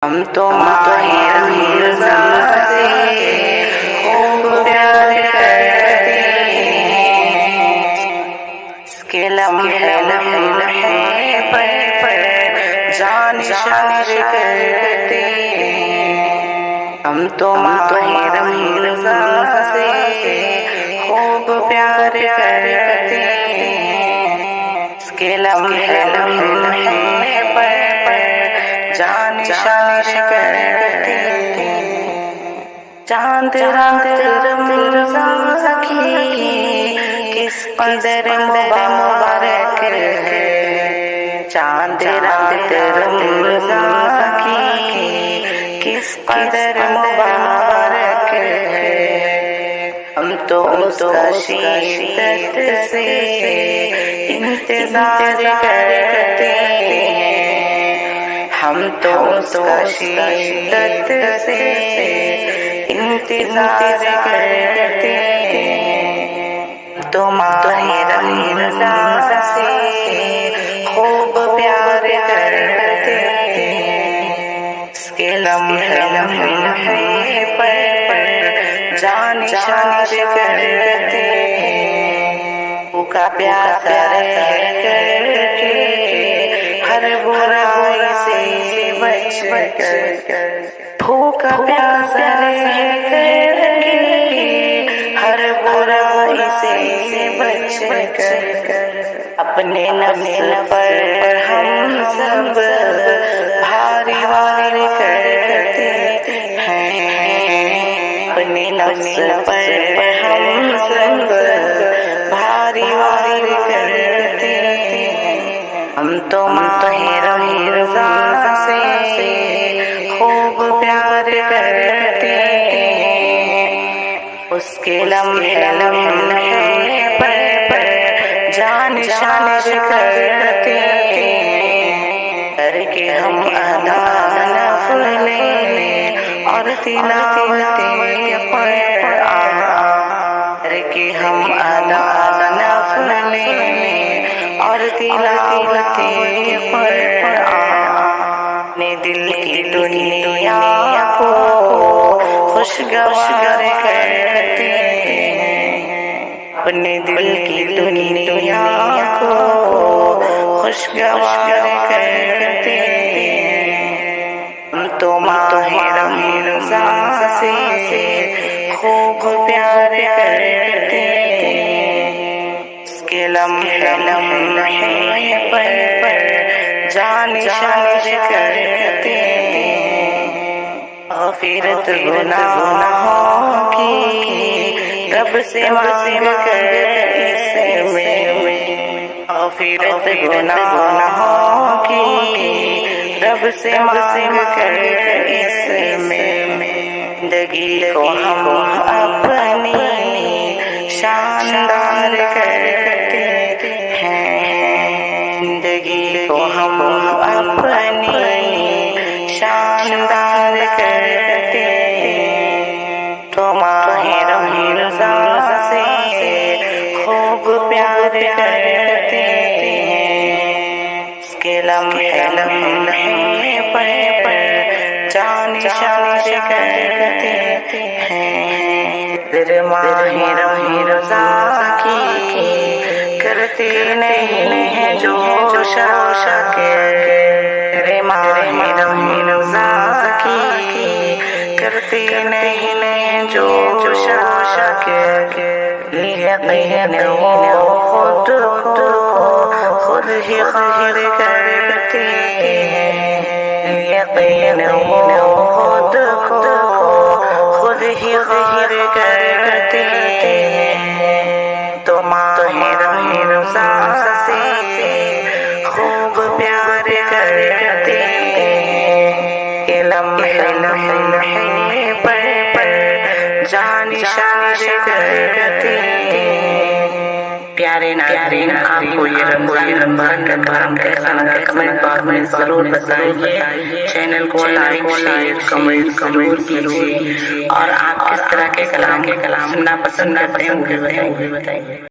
ہم تو ماہ رمضان سے خوب پیار کرتے ہیں، اس کے لمحے لمحے پر جان نثار کرتے ہیں۔ ہم تو ماہ رمضان سے خوب پیار کرتے ہیں، اس کے لمحے لمحے پر جان نثار کرتے ہیں۔ چاند رات رمضان کی کس قدر مبارک ہے، چاند رات رمضان کی کس قدر مبارک ہے۔ ہم تو اس کا شدت سے انتظار کرتے ہیں، ہم تو اس کا شدت سے انتظار کرتے ہیں۔ تو ماہ رمضان سے خوب پیار کرتے ہیں، اس کے لمحے پر جان نثار کرتے ہیں۔ بھوکا پیاسا رہ کر کے ہر برائی سے بچ کر، بھوکا پیاسا رہ کر کے ہر برائی سے بچ کر، اپنے نفس پر ہم سب بھاری وار کرتے ہیں، اپنے نفس پر ہم سب بھاری وار کرتے ہیں۔ ہم تو ماہ رمضان سے خوب پیار کرتے ہیں، اس کے لمحے پر جان نثار کرتے ہیں۔ کر کے ہم ادا نفلیں اور تلاوتیں قرآن، کر کے ہم ادا نفلیں اور تلاوتیں قرآن، اپنے دل کی دنیا کو خوشگوار کرتے ہیں، اپنے دل کی دنیا کو خوشگوار کرتے ہیں۔ ہم تو ماہ رمضان سے خوب پیار کرتے ہیں، اس کے لمحے پر جان نثار کرتے ہیں۔ مغفرت گناہوں کی رب سے مانگ کر اس میں، مغفرت گناہوں کی رب سے مانگ کر اس میں، زندگی کو ہم اپنی شاندار کرتے ہیں، زندگی کو ہم اپنی شاندار کرتے ہیں۔ تو ماہ رمضان سے خوب پیار کرتے ہیں، اس کے لمحے پر جان نثار کرتے ہیں۔ پھر ماہ رمضان کی کرتے نہیں ہیں جو شاکر، ماہ رمضان کی کرتے نہیں ہیں جو شاکر، یقین وہ خود ہی خیر کرتے ہیں، یقین وہ خود ہی خیر کرتے ہیں۔ تو ماہ رمضان سے خوب پیار کرتے ہیں، کہ لمحے پر جان نثار کرتے ہیں۔ پیارے ناظرین، آپ کو یہ رمضان کا کلام کیسا لگا کمنٹ باکس میں ضرور بتائیے، چینل کو لائک شیئر کمنٹ ضرور کیجیے، اور آپ کس طرح کے کلام سننا پسند کرتے ہیں وہ بھی بتائیے۔